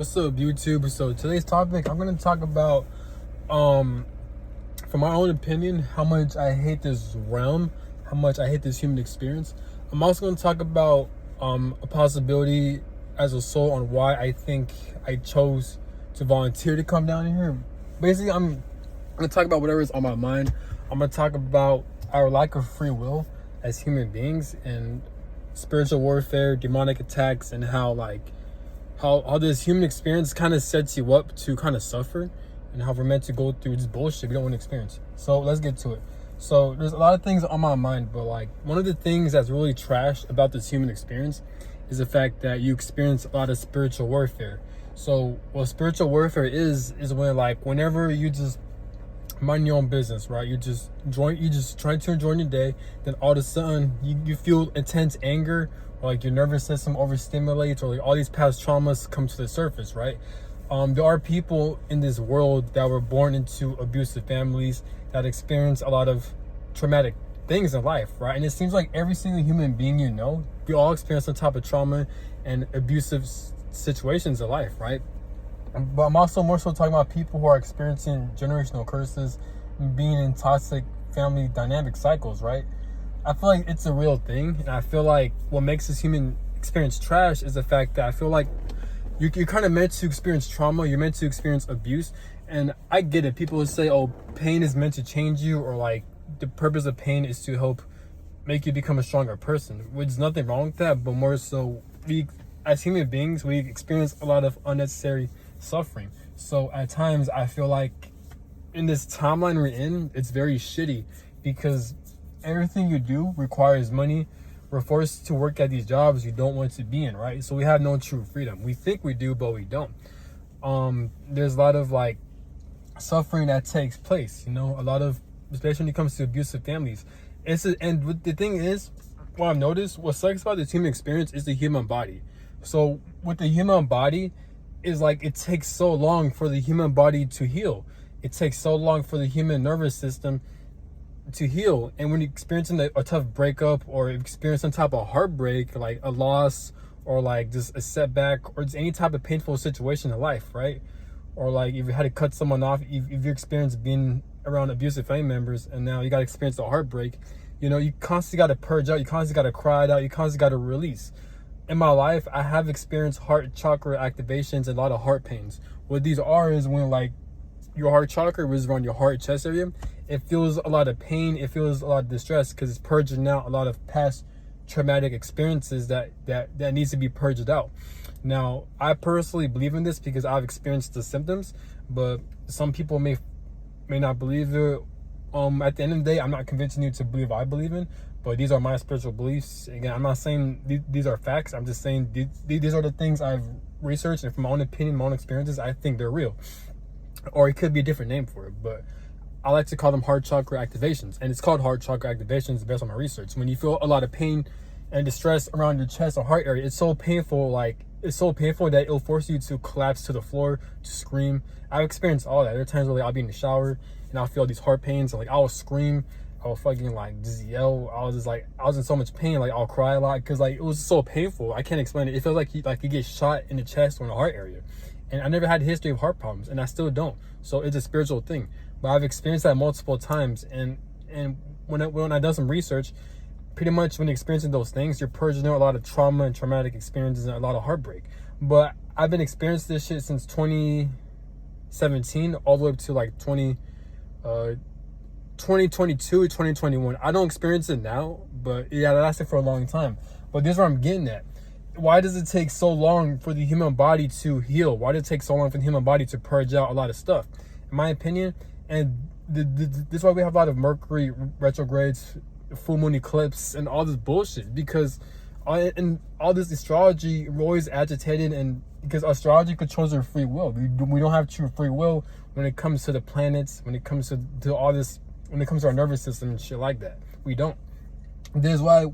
What's up, YouTube? So today's topic, I'm gonna talk about, from my own opinion, how much I hate this realm, how much I hate this human experience. I'm also gonna talk about a possibility as a soul on why I think I chose to volunteer to come down here. Basically, I'm gonna talk about whatever is on my mind. I'm gonna talk about our lack of free will as human beings and spiritual warfare, demonic attacks, and how this human experience kind of sets you up to kind of suffer, and how we're meant to go through this bullshit we don't want to experience. So let's get to it. So there's a lot of things on my mind, but like one of the things that's really trash about this human experience is the fact that you experience a lot of spiritual warfare. So what spiritual warfare is when whenever you just mind your own business, right? You just trying to enjoy your day, then all of a sudden you feel intense anger, or like your nervous system overstimulates, or like all these past traumas come to the surface, right? There are people in this world that were born into abusive families that experience a lot of traumatic things in life, right? And it seems like every single human being we all experience some type of trauma and abusive situations in life, right? But I'm also more so talking about people who are experiencing generational curses and being in toxic family dynamic cycles, right? I feel like it's a real thing, and I feel like what makes this human experience trash is the fact that I feel like you're kind of meant to experience trauma, you're meant to experience abuse, and I get it. People will say, oh, pain is meant to change you, or like the purpose of pain is to help make you become a stronger person, which is nothing wrong with that, but more so we, as human beings, we experience a lot of unnecessary suffering. So at times I feel like in this timeline we're in, it's very shitty because everything you do requires money. We're forced to work at these jobs you don't want to be in, right? So we have no true freedom. We think we do, but we don't. There's a lot of like suffering that takes place, a lot of, especially when it comes to abusive families. And the thing is, what I've noticed, what sucks about this human experience is the human body. So with the human body, is like it takes so long for the human body to heal. It takes so long for the human nervous system to heal. And when you're experiencing a tough breakup, or experience some type of heartbreak, like a loss, or like just a setback, or just any type of painful situation in life, right? Or like if you had to cut someone off, if you experience being around abusive family members, and now you got to experience the heartbreak, you constantly got to purge out, you constantly got to cry it out, you constantly got to release. In my life, I have experienced heart chakra activations and a lot of heart pains. What these are is when like your heart chakra, which is around your heart chest area, it feels a lot of pain, it feels a lot of distress, because it's purging out a lot of past traumatic experiences that needs to be purged out. Now, I personally believe in this because I've experienced the symptoms, but some people may not believe it. At the end of the day, I'm not convincing you to believe what I believe in, but these are my spiritual beliefs. Again, I'm not saying these are facts. I'm just saying these are the things I've researched, and from my own opinion, my own experiences, I think they're real. Or it could be a different name for it, but I like to call them heart chakra activations. And it's called heart chakra activations based on my research. When you feel a lot of pain and distress around your chest or heart area, it's so painful that it'll force you to collapse to the floor, to scream. I've experienced all that. There are times where I'll be in the shower and I'll feel these heart pains, and like I'll scream, I'll fucking like just yell. I was in so much pain, like I'll cry a lot, because like it was so painful. I can't explain it. It feels like you get shot in the chest or in the heart area. And I never had a history of heart problems, and I still don't. So it's a spiritual thing. But I've experienced that multiple times, and when I done some research, pretty much when you're experiencing those things, you're purging out a lot of trauma and traumatic experiences and a lot of heartbreak. But I've been experiencing this shit since 2017 all the way up to like 2022, 2021. I don't experience it now, but yeah, that lasted for a long time. But this is where I'm getting at. Why does it take so long for the human body to heal? Why does it take so long for the human body to purge out a lot of stuff? In my opinion, and this is why we have a lot of Mercury retrogrades, full moon eclipse, and all this bullshit, because in all this astrology, we're always agitated, and because astrology controls our free will. We don't have true free will when it comes to the planets, when it comes to all this, when it comes to our nervous system and shit like that. We don't. This is why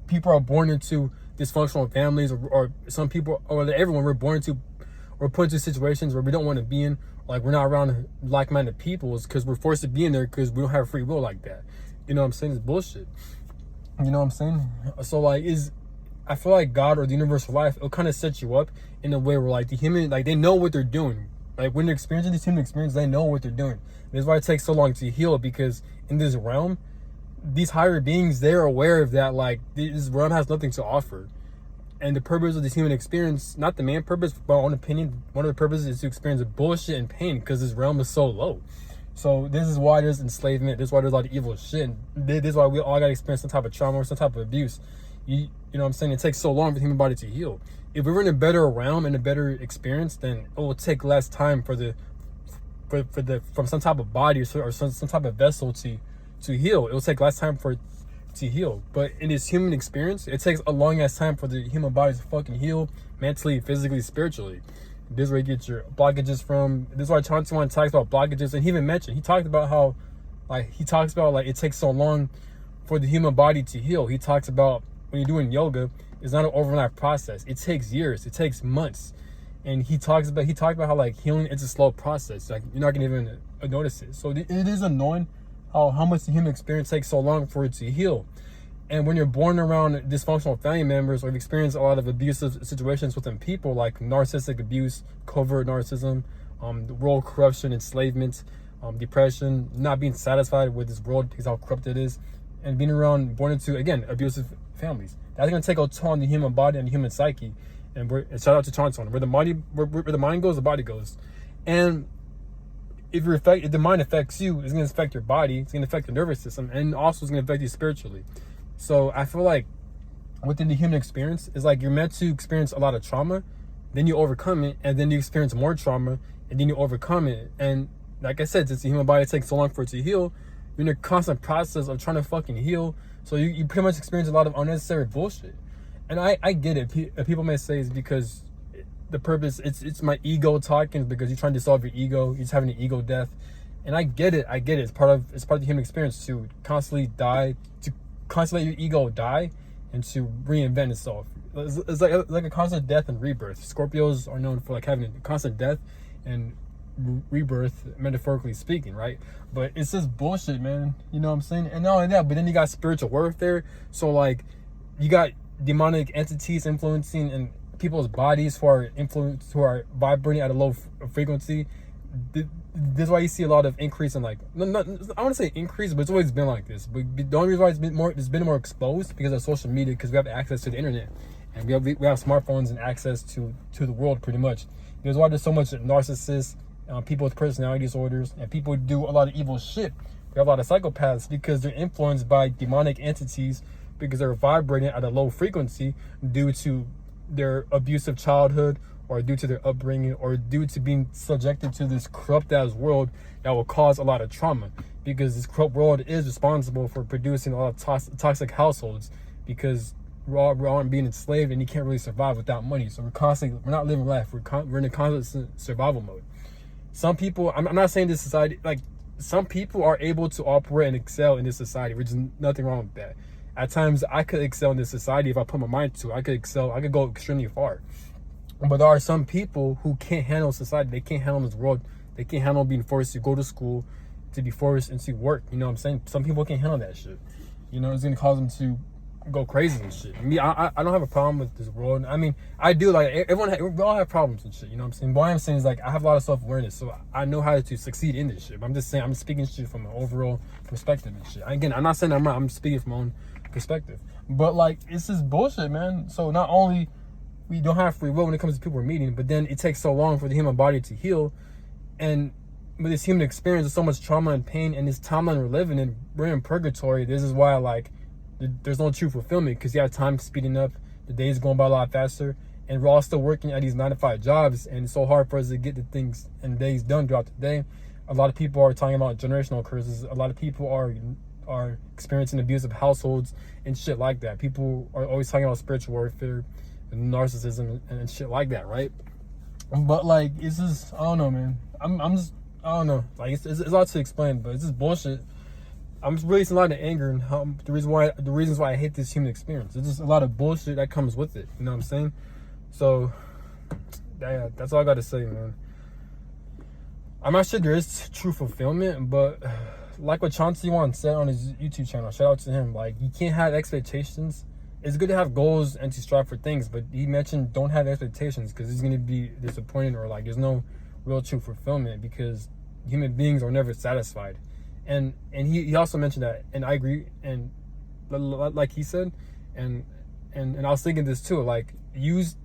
people are born into dysfunctional families, or some people, or everyone, we're put into situations where we don't want to be in, like we're not around like-minded people, because we're forced to be in there because we don't have free will like that. You know what I'm saying? It's bullshit. You know what I'm saying? So like, I feel like God or the universal life, it'll kind of set you up in a way where like the human, like they know what they're doing. Like when they're experiencing this human experience, they know what they're doing. That's why it takes so long to heal, because in this realm, these higher beings, they're aware of that, like this realm has nothing to offer. And the purpose of this human experience, not the main purpose, but my own opinion, one of the purposes is to experience bullshit and pain, because this realm is so low. So this is why there's enslavement. This is why there's a lot of evil shit. This is why we all got to experience some type of trauma or some type of abuse. You know what I'm saying? It takes so long for the human body to heal. If we were in a better realm and a better experience, then it will take less time for from some type of body or some type of vessel to heal. It will take less time for it to heal. But in this human experience, it takes a long ass time for the human body to fucking heal mentally, physically, spiritually. This is where you get your blockages from. This is why Chauncey One talks about blockages, and he even mentioned, he talked about how, like, it takes so long for the human body to heal. He talks about when you're doing yoga, it's not an overnight process. It takes years. It takes months. And he talked about how like healing is a slow process. Like you're not gonna even notice it. So it is annoying how much the human experience takes so long for it to heal. And when you're born around dysfunctional family members, or you've experienced a lot of abusive situations within people, like narcissistic abuse, covert narcissism, world corruption, enslavement, depression, not being satisfied with this world because how corrupt it is, and being born into, again, abusive families, that's going to take a toll on the human body and the human psyche. And shout out to Chauncey, where the mind goes, the body goes. And if the mind affects you, it's going to affect your body, it's going to affect the nervous system, and also it's going to affect you spiritually. So I feel like within the human experience, it's like you're meant to experience a lot of trauma, then you overcome it, and then you experience more trauma, and then you overcome it. And like I said, since the human body takes so long for it to heal, you're in a constant process of trying to fucking heal. So you pretty much experience a lot of unnecessary bullshit. And I get it. People may say it's because the purpose, it's my ego talking, because you're trying to solve your ego, you're just having an ego death. And I get it. It's part of the human experience to constantly die, to constantly let your ego die and to reinvent itself. It's like a constant death and rebirth. Scorpios are known for like having a constant death and rebirth, metaphorically speaking, right? But it's just bullshit, man. You know what I'm saying? And not only that, but then you got spiritual warfare. So like you got demonic entities influencing in people's bodies who are vibrating at a low frequency. This is why you see a lot of increase in, like, I want to say increase, but it's always been like this. But the only reason why it's been more exposed because of social media, because we have access to the internet, and we have smartphones and access to the world pretty much. There's why there's so much narcissists, people with personality disorders, and people who do a lot of evil shit. We have a lot of psychopaths because they're influenced by demonic entities, because they're vibrating at a low frequency due to their abusive childhood, or due to their upbringing, or due to being subjected to this corrupt ass world that will cause a lot of trauma, because this corrupt world is responsible for producing a lot of toxic households, because we're all being enslaved, and you can't really survive without money. So we're not living life, we're in a constant survival mode. Some people, I'm not saying this society, like some people are able to operate and excel in this society, which is nothing wrong with that. At times I could excel in this society if I put my mind to it. I could go extremely far. But there are some people who can't handle society. They can't handle this world. They can't handle being forced to go to school, to be forced into work. You know what I'm saying? Some people can't handle that shit. You know, it's going to cause them to go crazy and shit. I don't have a problem with this world. I mean, I do. Like, we all have problems and shit. You know what I'm saying? But what I'm saying is, like, I have a lot of self-awareness. So I know how to succeed in this shit. But I'm just saying, I'm speaking shit from an overall perspective and shit. Again, I'm not saying I'm right. I'm speaking from my own perspective. But, like, it's just bullshit, man. So not only we don't have free will when it comes to people we're meeting, but then it takes so long for the human body to heal. And with this human experience, there's so much trauma and pain, and this timeline we're living in, we're in purgatory. This is why, like, there's no true fulfillment, because you have time speeding up, the days going by a lot faster, and we're all still working at these 9-to-5 jobs, and it's so hard for us to get the things and days done throughout the day. A lot of people are talking about generational curses. A lot of people are experiencing abusive households and shit like that. People are always talking about spiritual warfare and narcissism and shit like that, right? But like, it's just, I don't know, man. I'm just, I don't know. Like, it's a lot to explain, but it's just bullshit. I'm just releasing a lot of anger, and the reasons why I hate this human experience. It's just a lot of bullshit that comes with it. You know what I'm saying? So, yeah, that's all I got to say, man. I'm not sure there is true fulfillment, but like what Chauncey One said on his YouTube channel, shout out to him. Like, you can't have expectations it's good to have goals and to strive for things, but he mentioned don't have expectations because it's going to be disappointed, or like there's no real true fulfillment because human beings are never satisfied. And he also mentioned that, and I agree, and like he said, and I was thinking this too, like use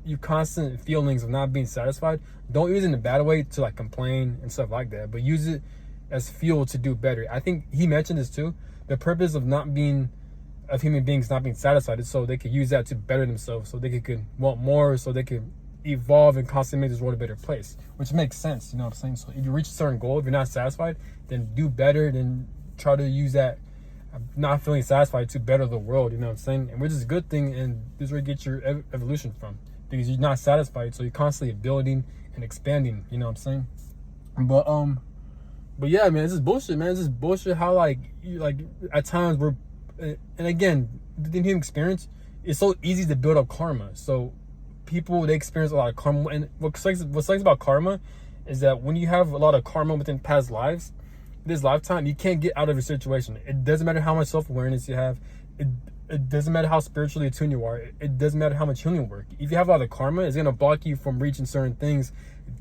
your constant feelings of not being satisfied, don't use it in a bad way to like complain and stuff like that, but use it as fuel to do better. I think he mentioned this too. The purpose of human beings not being satisfied is so they could use that to better themselves, so they could want more, so they could evolve and constantly make this world a better place, which makes sense, you know what I'm saying? So if you reach a certain goal, if you're not satisfied, then do better, then try to use that not feeling satisfied to better the world, you know what I'm saying? And which is a good thing, and this is where you get your evolution from, because you're not satisfied, so you're constantly building and expanding, you know what I'm saying? But yeah, man, this is bullshit, man. This is bullshit how like at times we're, and again, the human experience, it's so easy to build up karma. So people, they experience a lot of karma, and what sucks about karma is that when you have a lot of karma within past lives, this lifetime, you can't get out of your situation. It doesn't matter how much self-awareness you have. It doesn't matter how spiritually attuned you are. It doesn't matter how much healing work. If you have a lot of karma, it's gonna block you from reaching certain things.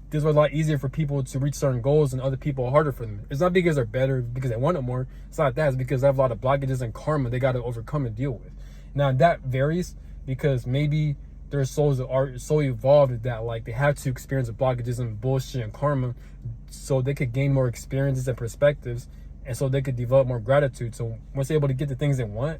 This was a lot easier for people to reach certain goals, and other people harder for them. It's not because they're better, because they want it more. It's not that. It's because they have a lot of blockages and karma they got to overcome and deal with. Now that varies because maybe their souls are so evolved that like they have to experience the blockages and bullshit and karma, so they could gain more experiences and perspectives, and so they could develop more gratitude. So once they're able to get the things they want,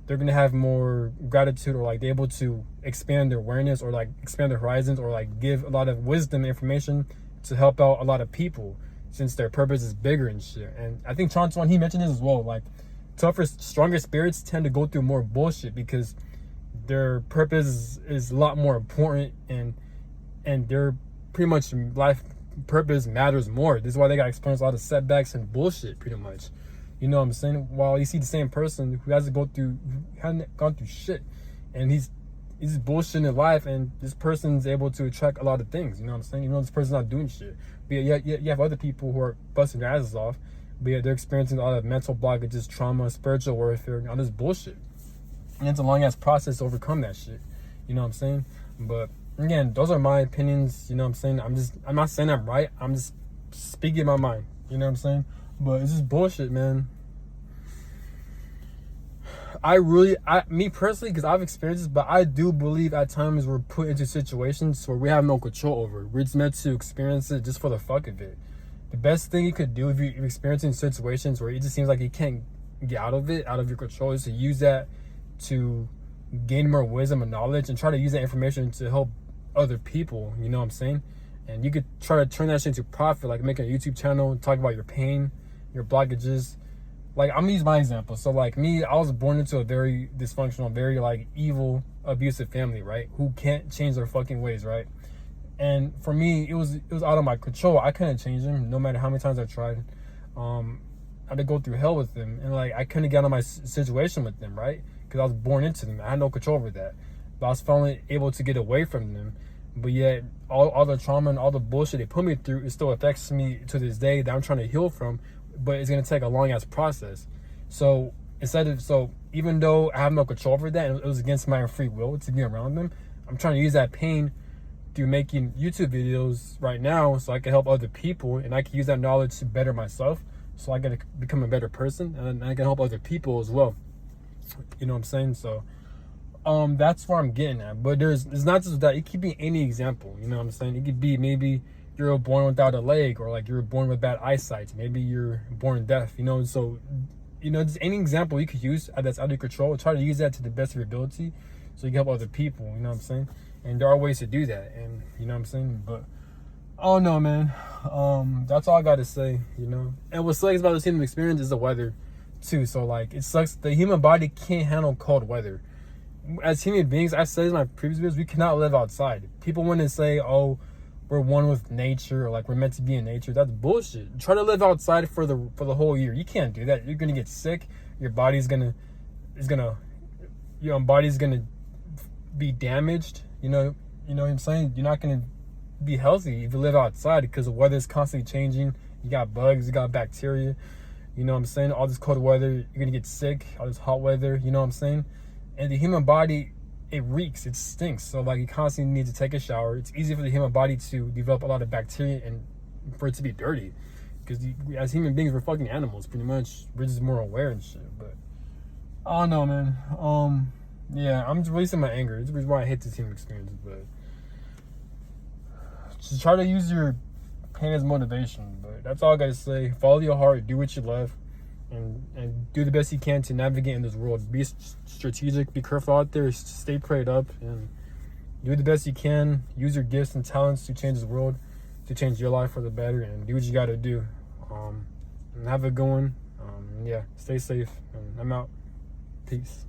they're gonna have more gratitude, or like they're able to expand their awareness, or like expand their horizons, or like give a lot of wisdom and information to help out a lot of people, since their purpose is bigger and shit. And I think Chantuan, he mentioned this as well, like tougher, stronger spirits tend to go through more bullshit because their purpose is a lot more important, and their pretty much life purpose matters more. This is why they got to experience a lot of setbacks and bullshit, pretty much. You know what I'm saying? While you see the same person who hasn't gone through shit, and he's bullshitting in life, and this person's able to attract a lot of things. You know what I'm saying? Even though this person's not doing shit, but you have other people who are busting their asses off, but yet they're experiencing a lot of mental blockages, trauma, spiritual warfare, and all this bullshit. And it's a long ass process to overcome that shit. You know what I'm saying? But again, those are my opinions. You know what I'm saying? I'm not saying I'm right. I'm just speaking my mind. You know what I'm saying? But it's just bullshit, man. Me personally, because I've experienced this, but I do believe at times we're put into situations where we have no control over. We're just meant to experience it just for the fuck of it. The best thing you could do if you're experiencing situations where it just seems like you can't get out of it, out of your control, is to use that to gain more wisdom and knowledge, and try to use that information to help other people. You know what I'm saying? And you could try to turn that shit into profit, like making a YouTube channel, talk about your pain, your blockages. Like, I'm gonna use my example. So like me, I was born into a very dysfunctional, very like evil, abusive family, right? Who can't change their fucking ways, right? And for me, it was out of my control. I couldn't change them, no matter how many times I tried. I had to go through hell with them, and like I couldn't get out of my situation with them, right? Because I was born into them. I had no control over that. But I was finally able to get away from them. But yet, all the trauma and all the bullshit they put me through, it still affects me to this day, that I'm trying to heal from. But it's gonna take a long ass process. So even though I have no control over that, and it was against my free will to be around them, I'm trying to use that pain through making YouTube videos right now, so I can help other people, and I can use that knowledge to better myself, so I can become a better person, and I can help other people as well. You know what I'm saying? So that's where I'm getting at. But it's not just that. It could be any example. You know what I'm saying? It could be maybe you're born without a leg, or like you're born with bad eyesight. Maybe you're born deaf. You know, so just any example you could use that's out of your control. Try to use that to the best of your ability, so you can help other people. You know what I'm saying? And there are ways to do that. And you know what I'm saying? But I don't know, man. That's all I got to say. You know. And what sucks about this human experience is the weather, too. So like, it sucks. The human body can't handle cold weather. As human beings, I said in my previous videos, we cannot live outside. People want to say, oh, we're one with nature, or like we're meant to be in nature. That's bullshit. Try to live outside for the whole year. You can't do that. You're gonna get sick. Your body's gonna be damaged. You know what I'm saying? You're not gonna be healthy if you live outside, because the weather is constantly changing. You got bugs, you got bacteria. You know what I'm saying? All this cold weather, you're gonna get sick. All this hot weather, you know what I'm saying? And the human body, it reeks, it stinks. So like you constantly need to take a shower. It's easy for the human body to develop a lot of bacteria and for it to be dirty. Because as human beings, we're fucking animals, pretty much. We're just more aware and shit. But I don't know, man. Yeah, I'm just releasing my anger. It's the reason why I hate this human experience. But just try to use your pain as motivation. But that's all I gotta say. Follow your heart. Do what you love. And do the best you can to navigate in this world. Be strategic. Be careful out there. Stay prayed up. And do the best you can. Use your gifts and talents to change the world. To change your life for the better. And do what you gotta do. And have it going. Yeah, stay safe. And I'm out. Peace.